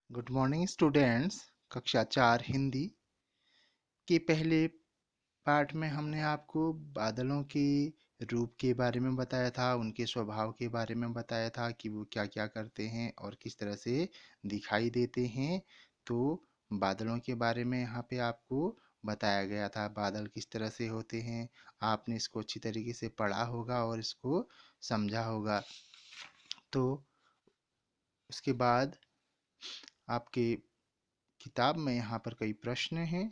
Good morning students. कक्षा 4 हिंदी के पहले पार्ट में हमने आपको बादलों के रूप के बारे में बताया था, उनके स्वभाव के बारे में बताया था कि वो क्या क्या करते हैं और किस तरह से दिखाई देते हैं। तो बादलों के बारे में यहाँ पे आपको बताया गया था, बादल किस तरह से होते हैं। आपने इसको अच्छी तरीके से पढ़ा होगा और इसको समझा होगा। तो उसके बाद आपके किताब में यहाँ पर कई प्रश्न हैं,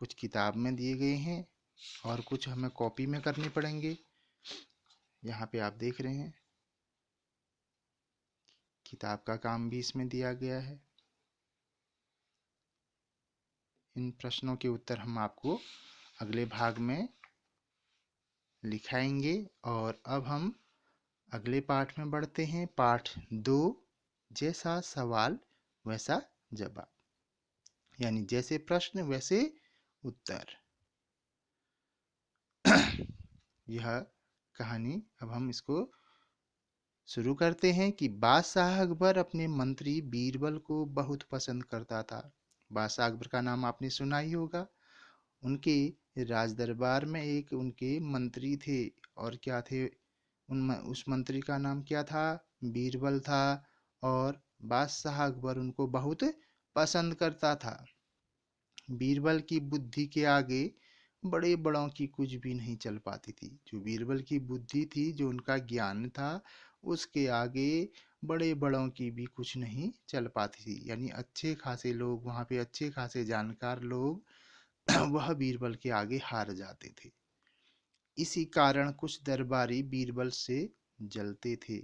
कुछ किताब में दिए गए हैं और कुछ हमें कॉपी में करने पड़ेंगे। यहाँ पे आप देख रहे हैं किताब का काम भी इसमें दिया गया है। इन प्रश्नों के उत्तर हम आपको अगले भाग में लिखाएंगे। और अब हम अगले पाठ में बढ़ते हैं। पाठ 2, जैसा सवाल वैसा जवाब, यानी जैसे प्रश्न वैसे उत्तर। यह कहानी अब हम इसको शुरू करते हैं कि बादशाह अकबर अपने मंत्री बीरबल को बहुत पसंद करता था। बादशाह अकबर का नाम आपने सुना ही होगा। उनके राज दरबार में एक उनके मंत्री थे। और क्या थे उस मंत्री का नाम क्या था? बीरबल था। और बादशाह अकबर उनको बहुत पसंद करता था। बीरबल की बुद्धि के आगे बड़े बड़ों की कुछ भी नहीं चल पाती थी। जो बीरबल की बुद्धि थी, जो उनका ज्ञान था, उसके आगे बड़े बड़ों की भी कुछ नहीं चल पाती थी। यानी अच्छे खासे लोग, वहाँ पे अच्छे खासे जानकार लोग वह बीरबल के आगे हार जाते थे। इसी कारण कुछ दरबारी बीरबल से जलते थे।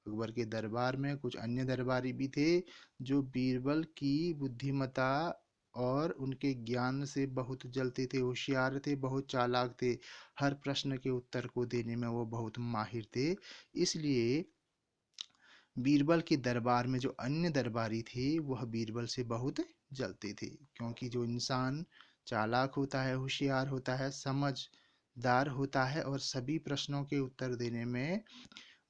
अकबर के दरबार में कुछ अन्य दरबारी भी थे जो बीरबल की बुद्धिमत्ता और उनके ज्ञान से बहुत जलते थे, होशियार थे, बहुत चालाक थे। हर प्रश्न के उत्तर को देने में वो बहुत माहिर थे। इसलिए बीरबल के दरबार में जो अन्य दरबारी थे वह बीरबल से बहुत जलते थे। क्योंकि जो इंसान चालाक होता है, होशियार होता है, समझदार होता है और सभी प्रश्नों के उत्तर देने में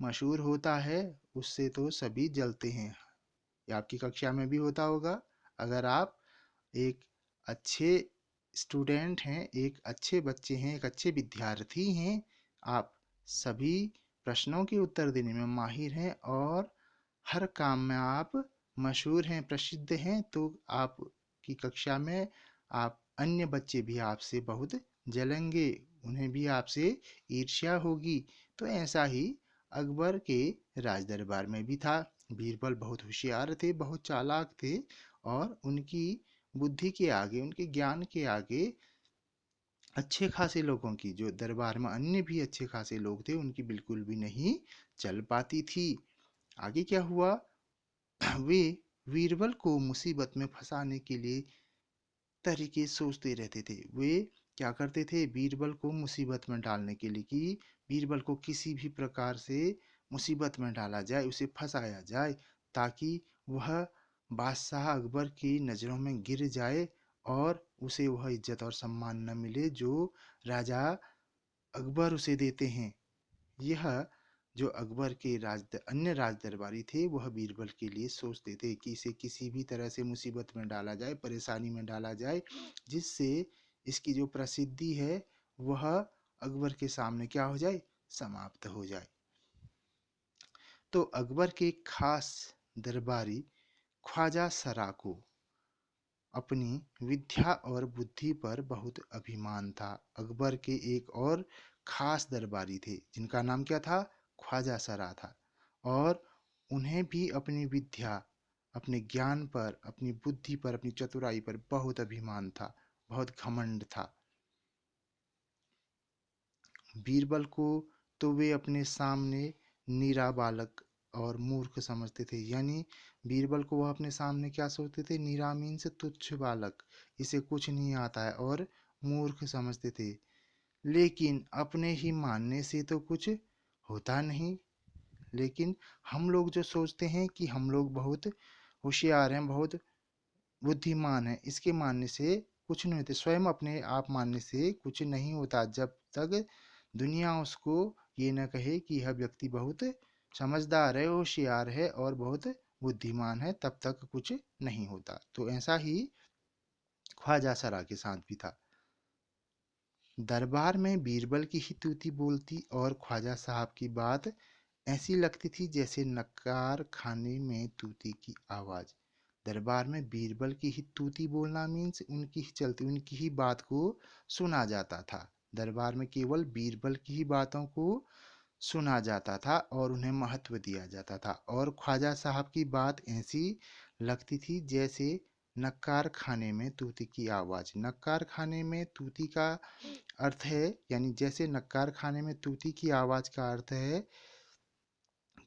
मशहूर होता है, उससे तो सभी जलते हैं। ये आपकी कक्षा में भी होता होगा। अगर आप एक अच्छे स्टूडेंट हैं, एक अच्छे बच्चे हैं, एक अच्छे विद्यार्थी हैं, आप सभी प्रश्नों के उत्तर देने में माहिर हैं और हर काम में आप मशहूर हैं, प्रसिद्ध हैं, तो आपकी कक्षा में आप अन्य बच्चे भी आपसे बहुत जलेंगे, उन्हें भी आपसे ईर्ष्या होगी। तो ऐसा ही अकबर के राज दरबार में भी था। बीरबल बहुत होशियार थे, बहुत चालाक थे और उनकी बुद्धि के आगे, उनके ज्ञान के आगे अच्छे खासे लोगों की, जो दरबार में अन्य भी अच्छे खासे लोग थे, उनकी बिल्कुल भी नहीं चल पाती थी। आगे क्या हुआ? वे बीरबल को मुसीबत में फंसाने के लिए तरीके सोचते रहते थे। वे क्या करते थे? बीरबल को मुसीबत में डालने के लिए, कि बीरबल को किसी भी प्रकार से मुसीबत में डाला जाए, उसे फंसाया जाए, ताकि वह बादशाह अकबर की नज़रों में गिर जाए और उसे वह इज्जत और सम्मान न मिले जो राजा अकबर उसे देते हैं। यह जो अकबर के अन्य राज दरबारी थे, वह बीरबल के लिए सोचते थे कि इसे किसी भी तरह से मुसीबत में डाला जाए, परेशानी में डाला जाए, जिससे इसकी जो प्रसिद्धि है वह अकबर के सामने क्या हो जाए? समाप्त हो जाए। तो अकबर के खास दरबारी ख्वाजा सरा को अपनी विद्या और बुद्धि पर बहुत अभिमान था। अकबर के एक और खास दरबारी थे जिनका नाम क्या था? ख्वाजा सरा था। और उन्हें भी अपनी विद्या, अपने ज्ञान पर, अपनी बुद्धि पर, अपनी चतुराई पर बहुत अभिमान था, बहुत घमंड था। बीरबल को तो वे अपने सामने नीरा बालक और मूर्ख समझते थे। यानी बीरबल को वह अपने सामने क्या सोचते थे? नीरा मीन्स तुच्छ बालक, इसे कुछ नहीं आता है, और मूर्ख समझते थे। लेकिन अपने ही मानने से तो कुछ होता नहीं। लेकिन हम लोग जो सोचते हैं कि हम लोग बहुत होशियार हैं, बहुत बुद्धिमान हैं, इसके मानने से कुछ नहीं होते। स्वयं अपने आप मानने से कुछ नहीं होता, जब तक दुनिया उसको ये न कहे कि यह व्यक्ति बहुत समझदार है, होशियार है और बहुत बुद्धिमान है तब तक कुछ नहीं होता। तो ऐसा ही ख्वाजा सरा के साथ भी था। दरबार में बीरबल की ही तूती बोलती और ख्वाजा साहब की बात ऐसी लगती थी जैसे नक्कार खाने में तूती की आवाज। दरबार में बीरबल की ही तूती बोलना मीन्स उनकी ही चलती उनकी ही बात को सुना जाता था। दरबार में केवल बीरबल की ही बातों को सुना जाता था और उन्हें महत्व दिया जाता था। और ख्वाजा साहब की बात ऐसी लगती थी जैसे नक्कार खाने में तूती की आवाज। नक्कार खाने में तूती का अर्थ है, यानी जैसे नक्कार खाने में तूती की आवाज का अर्थ है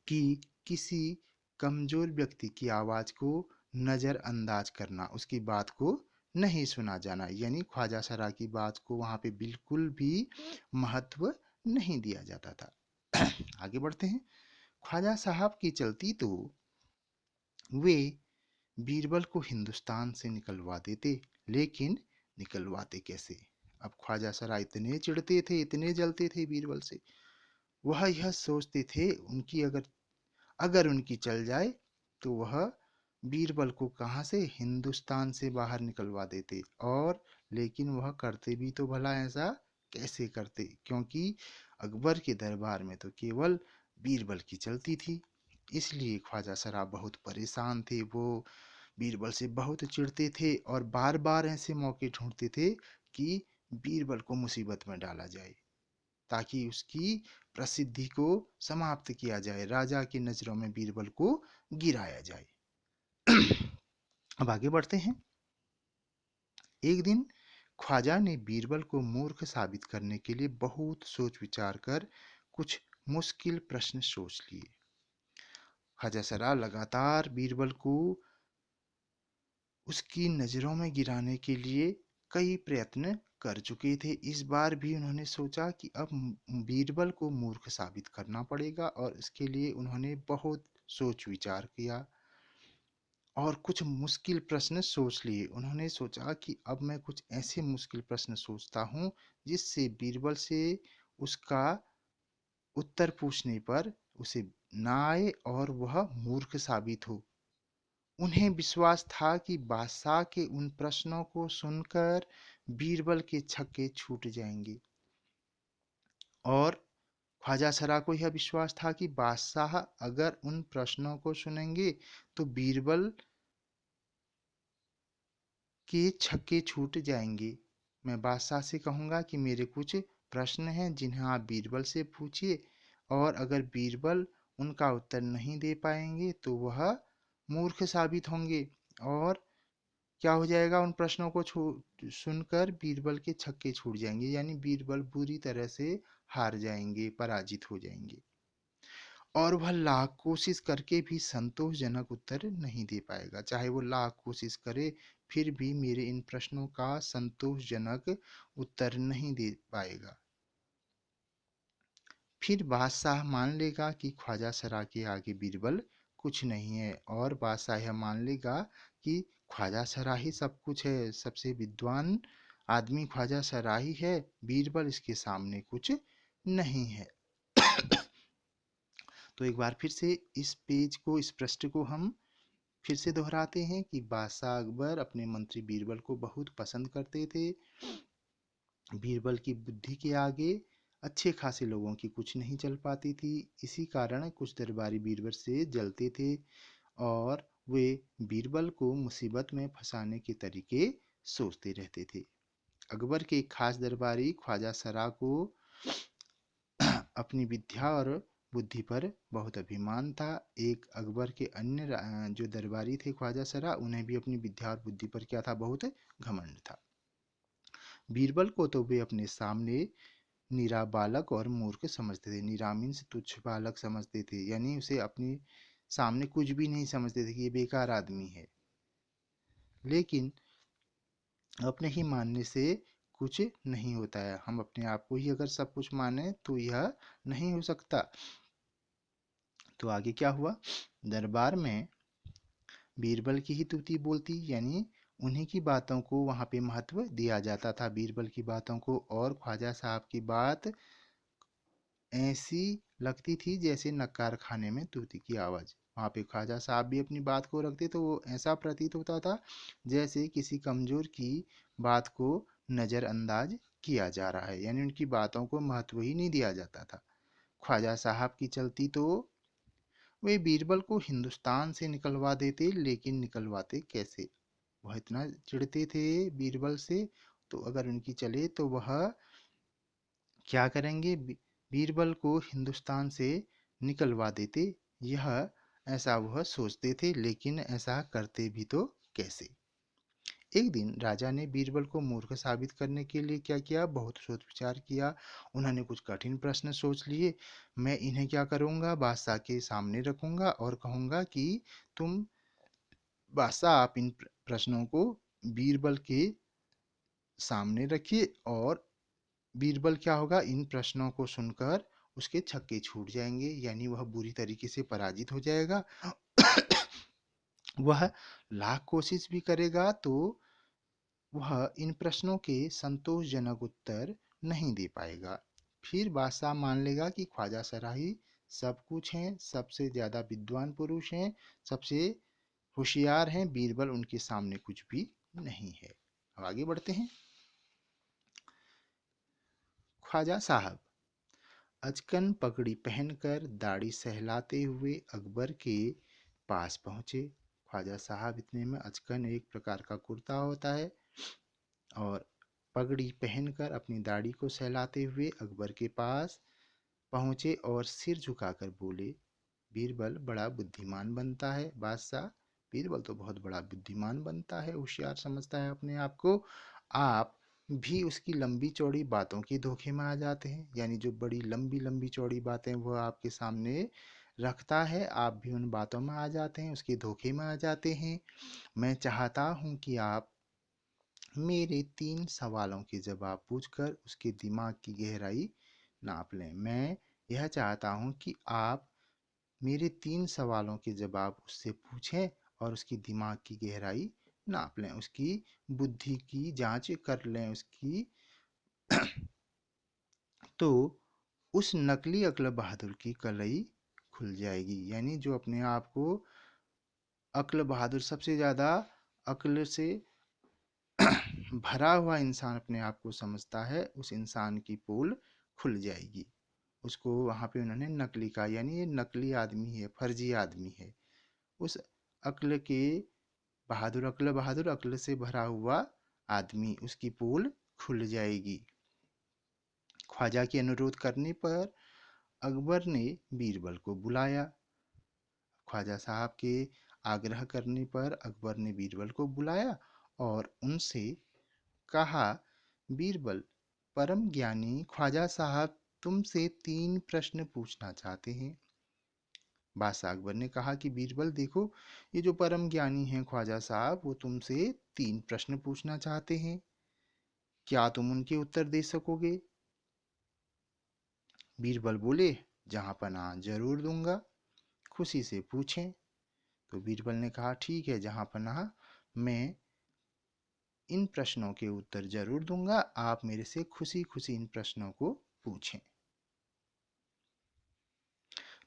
कि किसी कमजोर व्यक्ति की आवाज को नजरअंदाज करना, उसकी बात को नहीं सुना जाना, यानी ख्वाजा सरा की बात को वहां पे बिल्कुल भी महत्व नहीं दिया जाता था। आगे बढ़ते हैं। ख्वाजा साहब की चलती तो वे बीरबल को हिंदुस्तान से निकलवा देते, लेकिन निकलवाते कैसे? अब ख्वाजा सरा इतने चिढ़ते थे, इतने जलते थे बीरबल से, वह यह सोचते थे उनकी अगर अगर उनकी चल जाए तो वह बीरबल को कहाँ से, हिंदुस्तान से बाहर निकलवा देते। और लेकिन वह करते भी तो भला ऐसा कैसे करते, क्योंकि अकबर के दरबार में तो केवल बीरबल की चलती थी। इसलिए ख्वाजा सरा बहुत परेशान थे। वो बीरबल से बहुत चिढ़ते थे और बार बार ऐसे मौके ढूंढते थे कि बीरबल को मुसीबत में डाला जाए, ताकि उसकी प्रसिद्धि को समाप्त किया जाए, राजा की नजरों में बीरबल को गिराया जाए। अब आगे बढ़ते हैं। एक दिन ख्वाजा ने बीरबल को मूर्ख साबित करने के लिए बहुत सोच विचार कर कुछ मुश्किल प्रश्न सोच लिए। ख्वाजा सरा लगातार बीरबल को उसकी नजरों में गिराने के लिए कई प्रयत्न कर चुके थे। इस बार भी उन्होंने सोचा कि अब बीरबल को मूर्ख साबित करना पड़ेगा और इसके लिए उन्होंने बहुत सोच विचार किया और कुछ मुश्किल प्रश्न सोच लिए। उन्होंने सोचा कि अब मैं कुछ ऐसे मुश्किल प्रश्न सोचता हूँ जिससे बीरबल से उसका उत्तर पूछने पर उसे ना आए और वह मूर्ख साबित हो। उन्हें विश्वास था कि बादशाह के उन प्रश्नों को सुनकर बीरबल के छक्के छूट जाएंगे। और ख्वाजा सरा को यह विश्वास था कि बादशाह अगर उन प्रश्नों को सुनेंगे तो बीरबल के छक्के छूट जाएंगे। मैं बादशाह से कहूँगा कि मेरे कुछ प्रश्न हैं जिन्हें आप बीरबल से पूछिए, और अगर बीरबल उनका उत्तर नहीं दे पाएंगे तो वह मूर्ख साबित होंगे। और क्या हो जाएगा, उन प्रश्नों को सुनकर बीरबल के छक्के छूट जाएंगे, यानी बीरबल बुरी तरह से हार जाएंगे, पराजित हो जाएंगे और वह लाख कोशिश करके भी संतोषजनक उत्तर नहीं दे पाएगा। चाहे वो लाख कोशिश करे फिर भी मेरे इन प्रश्नों का संतोषजनक उत्तर नहीं दे पाएगा। फिर बादशाह मान लेगा कि ख्वाजा सरा के आगे बीरबल कुछ नहीं है, और बादशाह यह मान लेगा कि ख्वाजा सरा ही सब कुछ है, सबसे विद्वान आदमी ख्वाजा सरा ही है, बीरबल इसके सामने कुछ नहीं है। तो एक बार फिर से इस पेज को, इस पृष्ठ को हम फिर से दोहराते हैं कि बादशाह अकबर अपने मंत्री बीरबल को बहुत पसंद करते थे। बीरबल की बुद्धि के आगे अच्छे खासे लोगों की कुछ नहीं चल पाती थी। इसी कारण कुछ दरबारी बीरबल से जलते थे और वे बीरबल को मुसीबत में फंसाने के तरीके सोचते रहते थे। अकबर के एक खास दरबारी ख्वाजा सरा को अपनी विद्या और बुद्धि पर बहुत अभिमान था। एक अकबर के अन्य जो दरबारी थे ख्वाजा सरा, उन्हें भी अपनी विद्या और बुद्धि पर क्या था, बहुत घमंड था। बीरबल को तो वे अपने सामने नीरा बालक और मूर्ख समझते थे। नीरा मीन्स तुच्छ बालक समझते थे, यानी उसे अपने सामने कुछ भी नहीं समझते थे कि ये बेकार आदमी है। लेकिन अपने ही मानने से कुछ नहीं होता है। हम अपने आप को ही अगर सब कुछ माने तो यह नहीं हो सकता। तो आगे क्या हुआ, दरबार में बीरबल की ही तूती बोलती, यानी उन्हीं की बातों को वहां पे महत्व दिया जाता था, बीरबल की बातों को। और ख्वाजा साहब की बात ऐसी लगती थी जैसे नक्कार खाने में तूती की आवाज। वहाँ पे ख्वाजा साहब भी अपनी बात को रखते तो वो ऐसा प्रतीत होता था जैसे किसी कमजोर की बात को नज़रअंदाज किया जा रहा है, यानी उनकी बातों को महत्व ही नहीं दिया जाता था। ख्वाजा साहब की चलती तो वे बीरबल को हिंदुस्तान से निकलवा देते, लेकिन निकलवाते कैसे? वह इतना चिढ़ते थे बीरबल से, तो अगर उनकी चले तो वह क्या करेंगे, बीरबल को हिंदुस्तान से निकलवा देते। यह ऐसा वह सोचते थे, लेकिन ऐसा करते भी तो कैसे? एक दिन राजा ने बीरबल को मूर्ख साबित करने के लिए क्या किया, बहुत सोच विचार किया। उन्होंने कुछ कठिन प्रश्न सोच लिए। मैं इन्हें क्या करूंगा, बादशाह के सामने रखूंगा और कहूंगा कि तुम बादशाह, आप इन प्रश्नों को बीरबल के सामने रखिए, और बीरबल क्या होगा, इन प्रश्नों को सुनकर उसके छक्के छूट जाएंगे, यानी वह बुरी तरीके से पराजित हो जाएगा। वह लाख कोशिश भी करेगा तो वह इन प्रश्नों के संतोषजनक उत्तर नहीं दे पाएगा। फिर बादशाह मान लेगा कि ख्वाजा सराही सब कुछ हैं, सबसे ज्यादा विद्वान पुरुष हैं, सबसे होशियार हैं, बीरबल उनके सामने कुछ भी नहीं है। अब आगे बढ़ते हैं। ख्वाजा साहब अचकन पगड़ी पहनकर दाढ़ी सहलाते हुए अकबर के पास पहुंचे। ख्वाजा साहब इतने में अचकन एक प्रकार का कुर्ता होता है, और पगड़ी पहनकर अपनी दाढ़ी को सहलाते हुए अकबर के पास पहुंचे और सिर झुकाकर बोले, बीरबल बड़ा बुद्धिमान बनता है बादशाह। बीरबल तो बहुत बड़ा बुद्धिमान बनता है, होशियार समझता है अपने आप को। आप भी उसकी लंबी चौड़ी बातों के धोखे में आ जाते हैं, यानी जो बड़ी लंबी लंबी चौड़ी बातें वह आपके सामने रखता है, आप भी उन बातों में आ जाते हैं, उसके धोखे में आ जाते हैं। मैं चाहता हूं कि आप मेरे 3 सवालों के जवाब पूछकर उसके दिमाग की गहराई नाप लें। मैं यह चाहता हूं कि आप मेरे 3 सवालों के जवाब उससे पूछें और उसकी दिमाग की गहराई नाप लें, उसकी बुद्धि की जांच कर लें उसकी। तो उस नकली अकल बहादुर की कलई खुल जाएगी, यानी जो अपने आप को अक्ल बहादुर, सबसे ज़्यादा अक्ल से भरा हुआ इंसान अपने आप को समझता है, उस इंसान की पोल खुल जाएगी। उसको वहाँ पे उन्होंने नकली कहा, यानी ये नकली आदमी है, फर्जी आदमी है। उस अक्ल के बहादुर, अक्ल बहादुर, अक्ल से भरा हुआ आदमी, उसकी पोल खुल जाएगी। ख्वाजा के अनुरोध करने पर अकबर ने बीरबल को बुलाया। ख्वाजा साहब के आग्रह करने पर अकबर ने बीरबल को बुलाया और उनसे कहा, बीरबल, परम ज्ञानी ख्वाजा साहब तुमसे 3 प्रश्न पूछना चाहते हैं। बादशाह अकबर ने कहा कि बीरबल देखो, ये जो परम ज्ञानी हैं ख्वाजा साहब, वो तुमसे 3 प्रश्न पूछना चाहते हैं, क्या तुम उनके उत्तर दे सकोगे? बीरबल बोले, जहां पनाह जरूर दूंगा, खुशी से पूछें। तो बीरबल ने कहा, ठीक है जहां पनाह, मैं इन प्रश्नों के उत्तर जरूर दूंगा, आप मेरे से खुशी खुशी इन प्रश्नों को पूछें।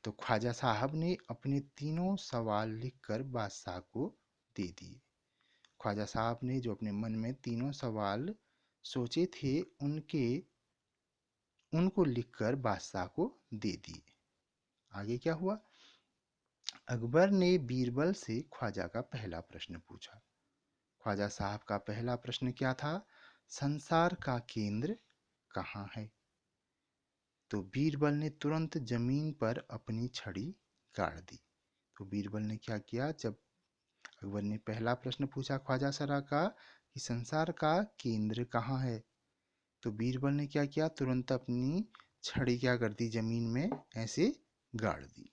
तो ख्वाजा साहब ने अपने तीनों सवाल लिखकर बादशाह को दे दिए। ख्वाजा साहब ने जो अपने मन में तीनों सवाल सोचे थे, उनको लिखकर बादशाह को दे दिए। आगे क्या हुआ? अकबर ने बीरबल से ख्वाजा का पहला प्रश्न पूछा। ख्वाजा साहब का पहला प्रश्न क्या था? संसार का केंद्र कहाँ है? तो बीरबल ने तुरंत जमीन पर अपनी छड़ी गाड़ दी। तो बीरबल ने क्या किया, जब अकबर ने पहला प्रश्न पूछा ख्वाजा सरा का कि संसार का केंद्र कहाँ है, तो बीरबल ने क्या किया, तुरंत अपनी छड़ी क्या कर दी, जमीन में ऐसे गाड़ दी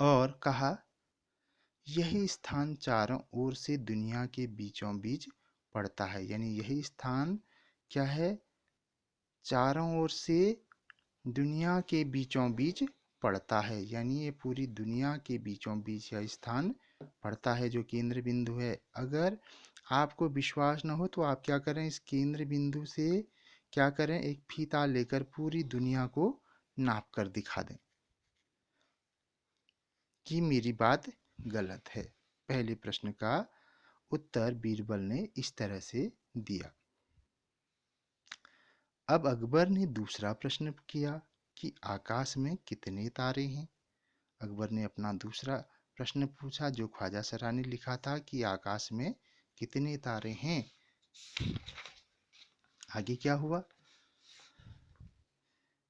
और कहा, यही स्थान चारों ओर से दुनिया के बीचों बीच पड़ता है। यानी यही स्थान क्या है, चारों ओर से दुनिया के बीचों बीच पड़ता है, यानी ये पूरी दुनिया के बीचों बीच यह स्थान पड़ता है जो केंद्र बिंदु है। अगर आपको विश्वास न हो तो आप क्या करें, इस केंद्र बिंदु से क्या करें, एक फीता लेकर पूरी दुनिया को नाप कर दिखा दें। कि मेरी बात गलत है। पहले प्रश्न का उत्तर बीरबल ने इस तरह से दिया। अब अकबर ने दूसरा प्रश्न किया कि आकाश में कितने तारे हैं। अकबर ने अपना दूसरा प्रश्न पूछा जो ख्वाजा सरा ने लिखा था कि आकाश में कितने तारे हैं। आगे क्या हुआ?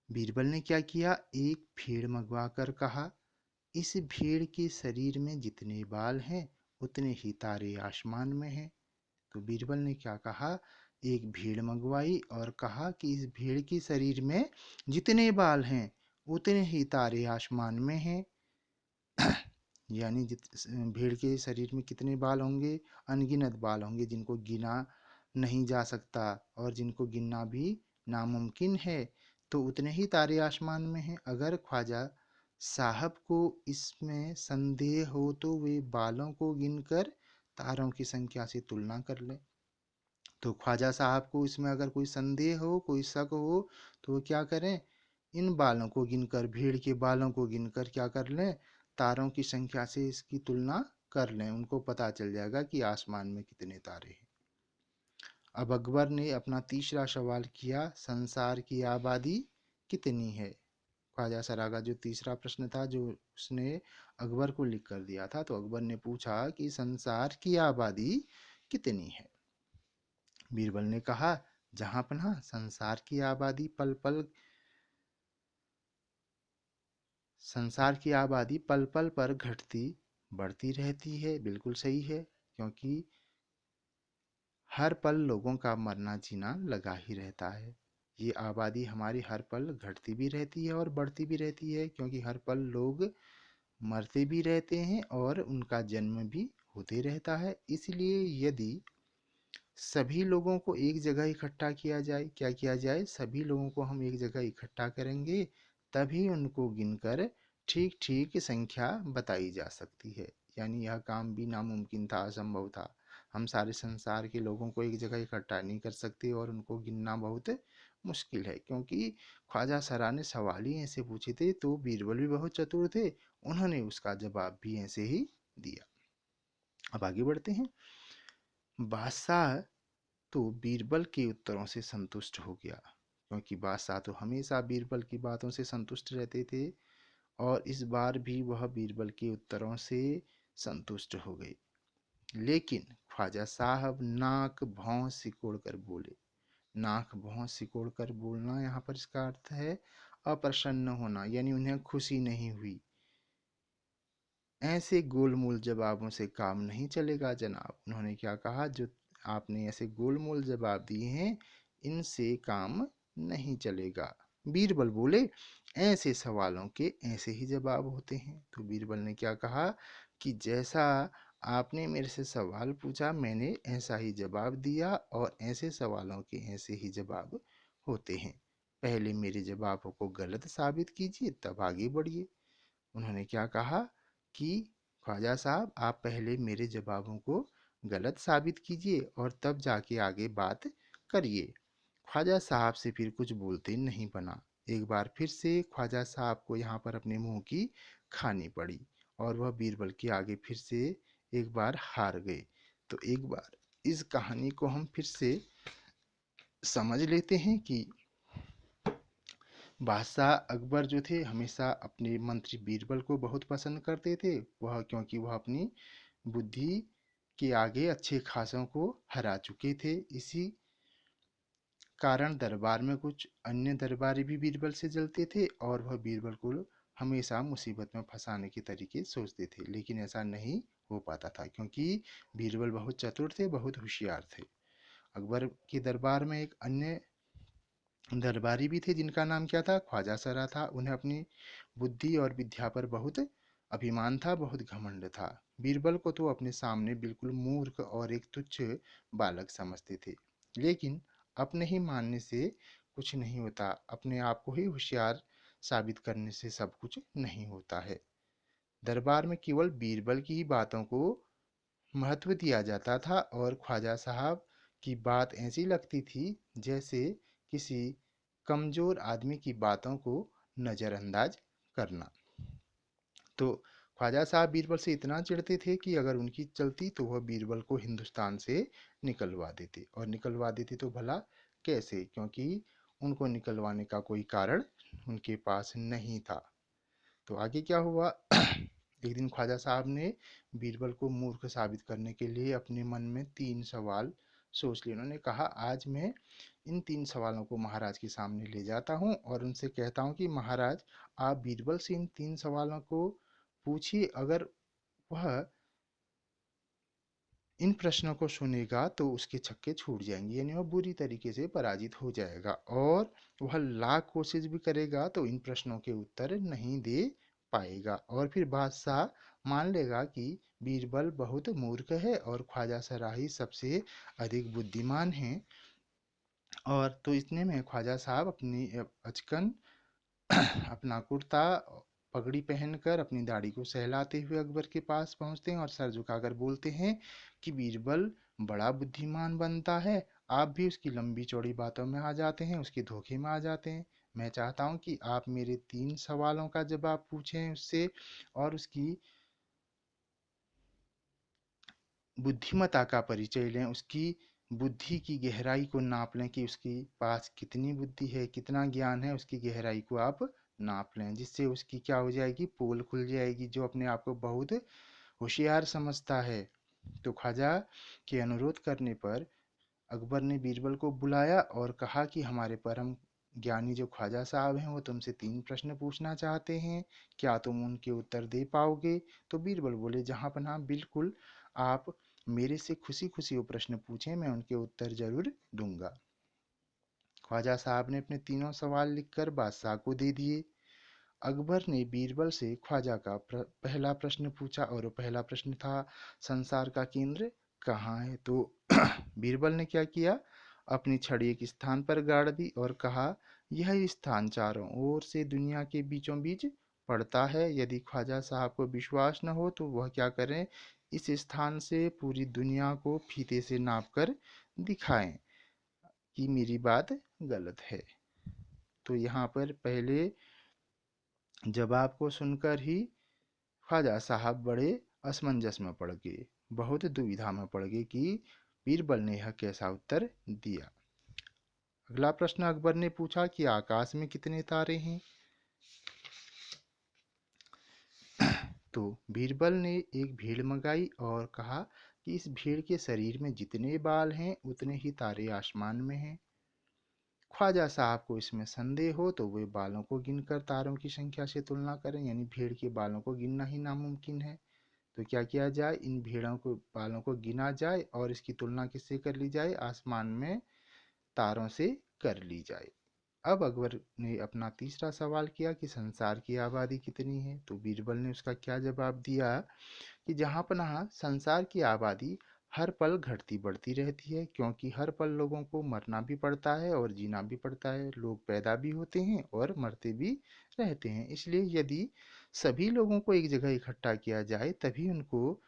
बीरबल ने क्या किया? एक भेड़ मंगवा कर कहा, इस भेड़ के शरीर में जितने बाल हैं उतने ही तारे आसमान में हैं। तो बीरबल ने क्या कहा? एक भेड़ मंगवाई और कहा कि इस भेड़ के शरीर में जितने बाल हैं उतने ही तारे आसमान में हैं। यानी भेड़ के शरीर में कितने बाल होंगे? अनगिनत बाल होंगे जिनको गिना नहीं जा सकता और जिनको गिनना भी नामुमकिन है। तो उतने ही तारे आसमान में हैं। अगर ख्वाजा साहब को इसमें संदेह हो तो वे बालों को गिनकर तारों की संख्या से तुलना कर लें। तो ख्वाजा साहब को इसमें अगर कोई संदेह हो, कोई शक हो, तो वो क्या करें? इन बालों को गिनकर, भेड़ के बालों को गिनकर क्या कर लें? तारों की संख्या से इसकी तुलना कर लें। उनको पता चल जाएगा कि आसमान में कितने तारे हैं। अब अकबर ने अपना तीसरा सवाल किया, संसार की आबादी कितनी है? ख्वाजा सरा का जो तीसरा प्रश्न था जो उसने अकबर को लिख कर दिया था, तो अकबर ने पूछा कि संसार की आबादी कितनी है? बीरबल ने कहा, जहां पना संसार की आबादी पल पल पर घटती बढ़ती रहती है। बिल्कुल सही है, क्योंकि हर पल लोगों का मरना जीना लगा ही रहता है। ये आबादी हमारी हर पल घटती भी रहती है और बढ़ती भी रहती है, क्योंकि हर पल लोग मरते भी रहते हैं और उनका जन्म भी होते रहता है। इसलिए यदि सभी लोगों को एक जगह इकट्ठा किया जाए, क्या किया जाए? सभी लोगों को हम एक जगह इकट्ठा करेंगे, तभी उनको गिनकर ठीक ठीक संख्या बताई जा सकती है। यानी यह काम भी नामुमकिन था, असंभव था। हम सारे संसार के लोगों को एक जगह इकट्ठा नहीं कर सकते और उनको गिनना बहुत मुश्किल है, क्योंकि ख्वाजा सरा ने सवाल ही ऐसे पूछे थे। तो बीरबल भी बहुत चतुर थे, उन्होंने उसका जवाब भी ऐसे ही दिया। अब आगे बढ़ते हैं। बादशाह तो बीरबल के उत्तरों से संतुष्ट हो गया, क्योंकि बादशाह तो हमेशा बीरबल की बातों से संतुष्ट रहते थे और इस बार भी वह बीरबल के उत्तरों से संतुष्ट हो गए। लेकिन ख्वाजा साहब नाक भौं सिकोड़ कर बोले। नाक भौं सिकोड़ कर बोलना यहाँ पर इसका अर्थ है अप्रसन्न होना, यानी उन्हें खुशी नहीं हुई। ऐसे गोलमोल जवाबों से काम नहीं चलेगा जनाब। उन्होंने क्या कहा? जो आपने ऐसे गोलमोल जवाब दिए हैं, इनसे काम नहीं चलेगा। बीरबल बोले, ऐसे सवालों के ऐसे ही जवाब होते हैं। तो बीरबल ने क्या कहा कि जैसा आपने मेरे से सवाल पूछा, मैंने ऐसा ही जवाब दिया और ऐसे सवालों के ऐसे ही जवाब होते हैं। पहले मेरे जवाबों को गलत साबित कीजिए, तब आगे बढ़िए। उन्होंने क्या कहा कि ख्वाजा साहब, आप पहले मेरे जवाबों को गलत साबित कीजिए और तब जाके आगे बात करिए। ख्वाजा साहब से फिर कुछ बोलते नहीं बना। एक बार फिर से ख्वाजा साहब को यहाँ पर अपने मुंह की खानी पड़ी और वह बीरबल के आगे फिर से एक बार हार गए। तो एक बार इस कहानी को हम फिर से समझ लेते हैं कि बादशाह अकबर जो थे हमेशा अपने मंत्री बीरबल को बहुत पसंद करते थे। वह क्योंकि वह अपनी बुद्धि के आगे अच्छे खासों को हरा चुके थे। इसी कारण दरबार में कुछ अन्य दरबारी भी बीरबल से जलते थे और वह बीरबल को हमेशा मुसीबत में फंसाने के तरीके सोचते थे। लेकिन ऐसा नहीं हो पाता था, क्योंकि बीरबल बहुत चतुर थे, बहुत होशियार थे। अकबर के दरबार में एक अन्य दरबारी भी थे जिनका नाम क्या था? ख्वाजा सरा था। उन्हें अपनी बुद्धि और विद्या पर बहुत अभिमान था, बहुत घमंड था। बीरबल को तो अपने सामने बिल्कुल मूर्ख और एक तुच्छ बालक समझते थे। लेकिन अपने ही मानने से कुछ नहीं होता, अपने आप को ही होशियार साबित करने से सब कुछ नहीं होता है। दरबार में केवल बीरबल की ही बातों को महत्व दिया जाता था और ख्वाजा साहब की बात ऐसी लगती थी जैसे किसी कमजोर आदमी की बातों को नज़रअंदाज करना। तो ख्वाजा साहब बीरबल से इतना चिढ़ते थे कि अगर उनकी चलती तो वह बीरबल को हिंदुस्तान से निकलवा देते, और निकलवा देते तो भला कैसे, क्योंकि उनको निकलवाने का कोई कारण उनके पास नहीं था। तो आगे क्या हुआ? एक दिन ख्वाजा साहब ने बीरबल को मूर्ख साबित करने के लिए अपने मन में 3 सवाल सोच लिए। उन्होंने कहा, आज मैं इन 3 सवालों को महाराज के सामने ले जाता हूँ और उनसे कहता हूँ कि महाराज, आप बीरबल से इन 3 सवालों को पूछिए, अगर वह इन प्रश्नों को सुनेगा तो उसके छक्के छूट जाएंगे, यानी वह बुरी तरीके से पराजित हो जाएगा, और वह लाख कोशिश भी करेगा तो इन प्रश्नों के उत्तर नहीं दे पाएगा, और फिर बादशाह मान लेगा कि बीरबल बहुत मूर्ख है और ख्वाजा सराही सबसे अधिक बुद्धिमान है। और तो इतने में ख्वाजा साहब अपनी अचकन अपना कुर्ता पगड़ी पहनकर अपनी दाढ़ी को सहलाते हुए अकबर के पास पहुंचते हैं और सर झुकाकर बोलते हैं कि बीरबल बड़ा बुद्धिमान बनता है, आप भी उसकी लंबी चौड़ी बातों में आ जाते हैं, उसके धोखे में आ जाते हैं। मैं चाहता हूं कि आप मेरे 3 सवालों का जवाब पूछें उससे, और उसकी बुद्धिमत्ता का परिचय लें, उसकी बुद्धि की गहराई को नाप लें कि उसके पास कितनी बुद्धि है, कितना ज्ञान है, उसकी गहराई को आप नाप लें, जिससे उसकी क्या हो जाएगी, पोल खुल जाएगी। जो अपने आप को बहुत होशियार समझता है। तो ख्वाजा के अनुरोध करने पर अकबर ने बीरबल को बुलाया और कहा कि हमारे परम ज्ञानी जो ख्वाजा साहब हैं वो तुमसे 3 प्रश्न पूछना चाहते हैं, क्या तुम उनके उत्तर दे पाओगे? तो बीरबल बोले, जहाँ पनाह, बिल्कुल, आप मेरे से खुशी खुशी वो प्रश्न पूछें, मैं उनके उत्तर जरूर दूंगा। ख्वाजा साहब ने अपने तीनों सवाल लिखकर बादशाह को दे दिए। अकबर ने बीरबल से ख्वाजा का पहला प्रश्न पूछा, और वो पहला प्रश्न था, संसार का केंद्र कहाँ है? तो बीरबल ने क्या किया, अपनी छड़ी एक स्थान पर गाड़ दी और कहा, यह स्थान चारों ओर से दुनिया के बीचों बीच पड़ता है। यदि ख्वाजा साहब को विश्वास न हो तो वह क्या करें, इस स्थान से पूरी दुनिया को फीते से नाप कर दिखाएं कि मेरी बात गलत है। तो यहाँ पर पहले जवाब को सुनकर ही ख्वाजा साहब बड़े असमंजस में पड़ गए, बहुत दुविधा में पड़ गए कि बीरबल ने यह कैसा उत्तर दिया। अगला प्रश्न अकबर ने पूछा कि आकाश में कितने तारे हैं? तो बीरबल ने एक भीड़ मंगाई और कहा कि इस भीड़ के शरीर में जितने बाल हैं उतने ही तारे आसमान में हैं। ख्वाजा साहब को इसमें संदेह हो तो वे बालों को गिनकर तारों की संख्या से तुलना करें, यानी भीड़ के बालों को गिनना ही नामुमकिन है। तो क्या किया जाए, इन भेड़ों को बालों को गिना जाए और इसकी तुलना किससे कर ली जाए, आसमान में तारों से कर ली जाए। अब अकबर ने अपना तीसरा सवाल किया कि संसार की आबादी कितनी है? तो बीरबल ने उसका क्या जवाब दिया कि जहाँ पनाह संसार की आबादी हर पल घटती बढ़ती रहती है, क्योंकि हर पल लोगों को मरना भी पड़ता है और जीना भी पड़ता है। लोग पैदा भी होते हैं और मरते भी रहते हैं, इसलिए यदि सभी लोगों को एक जगह इकट्ठा किया जाए तभी उनको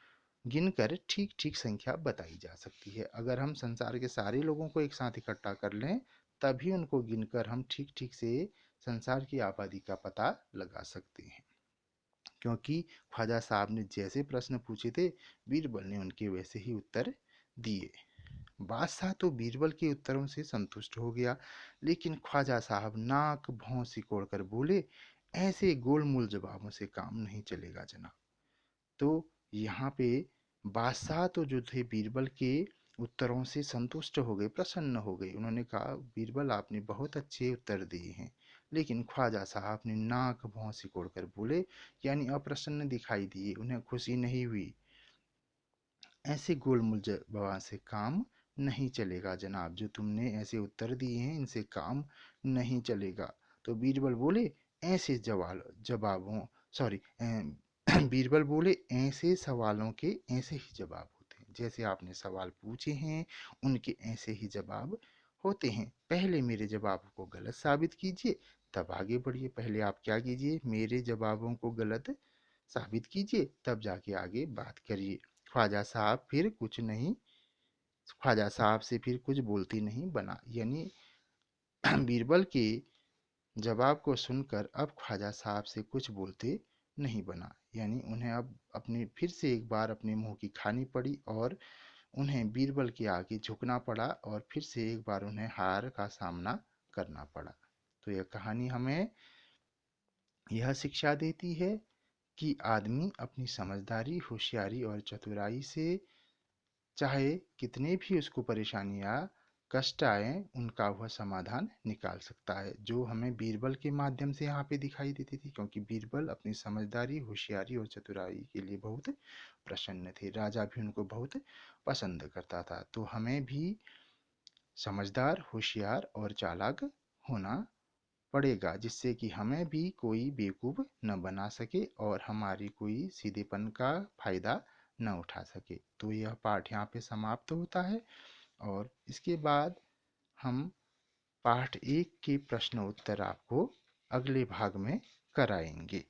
गिनकर ठीक ठीक संख्या बताई जा सकती है। अगर हम संसार के सारे लोगों को एक साथ इकट्ठा कर लें तभी उनको गिनकर हम ठीक ठीक से संसार की आबादी का पता लगा सकते हैं। क्योंकि ख्वाजा साहब ने जैसे प्रश्न पूछे थे बीरबल ने उनके वैसे ही उत्तर दिए। बादशाह तो बीरबल के उत्तरों से संतुष्ट हो गया, लेकिन ख्वाजा साहब नाक भौं सिकोड़ कर बोले, ऐसे गोलमोल जवाबों से काम नहीं चलेगा जनाब। तो यहाँ पे बादशाह तो जो थे बीरबल के उत्तरों से संतुष्ट हो गए, प्रसन्न हो गए। उन्होंने कहा, बीरबल आपने बहुत अच्छे उत्तर दिए हैं। लेकिन ख्वाजा साहब ने नाक भौं सिकोड़ कर बोले, यानी अप्रसन्न दिखाई दिए, उन्हें खुशी नहीं हुई। ऐसे गोलमोल जवाब से काम नहीं चलेगा जनाब, जो तुमने ऐसे उत्तर दिए हैं इनसे काम नहीं चलेगा। तो बीरबल बोले, ऐसे जवाबों सॉरी बीरबल बोले, ऐसे सवालों के ऐसे ही जवाब होते हैं, जैसे आपने सवाल पूछे हैं उनके ऐसे ही जवाब होते हैं। पहले मेरे जवाब को गलत साबित कीजिए तब आगे बढ़िए। पहले आप क्या कीजिए, मेरे जवाबों को गलत साबित कीजिए तब जाके आगे बात करिए। ख्वाजा साहब फिर कुछ नहीं ख्वाजा साहब से फिर कुछ बोलती नहीं बना, यानी बीरबल के जवाब को सुनकर अब ख्वाजा साहब से कुछ बोलते नहीं बना, यानी उन्हें अब अपने फिर से एक बार अपने मुंह की खानी पड़ी और उन्हें बीरबल के आगे झुकना पड़ा और फिर से एक बार उन्हें हार का सामना करना पड़ा। तो यह कहानी हमें यह शिक्षा देती है कि आदमी अपनी समझदारी, होशियारी और चतुराई से चाहे कितने भी उसको परेशानी या कष्ट आए, उनका वह समाधान निकाल सकता है, जो हमें बीरबल के माध्यम से यहाँ पे दिखाई देती थी, क्योंकि बीरबल अपनी समझदारी, होशियारी और चतुराई के लिए बहुत प्रसन्न थे। राजा भी उनको बहुत पसंद करता था। तो हमें भी समझदार, होशियार और चालाक होना पड़ेगा, जिससे कि हमें भी कोई बेवकूफ़ न बना सके और हमारी कोई सीधेपन का फायदा न उठा सके। तो यह पाठ यहाँ पे समाप्त होता है और इसके बाद हम पाठ 1 के प्रश्न उत्तर आपको अगले भाग में कराएंगे।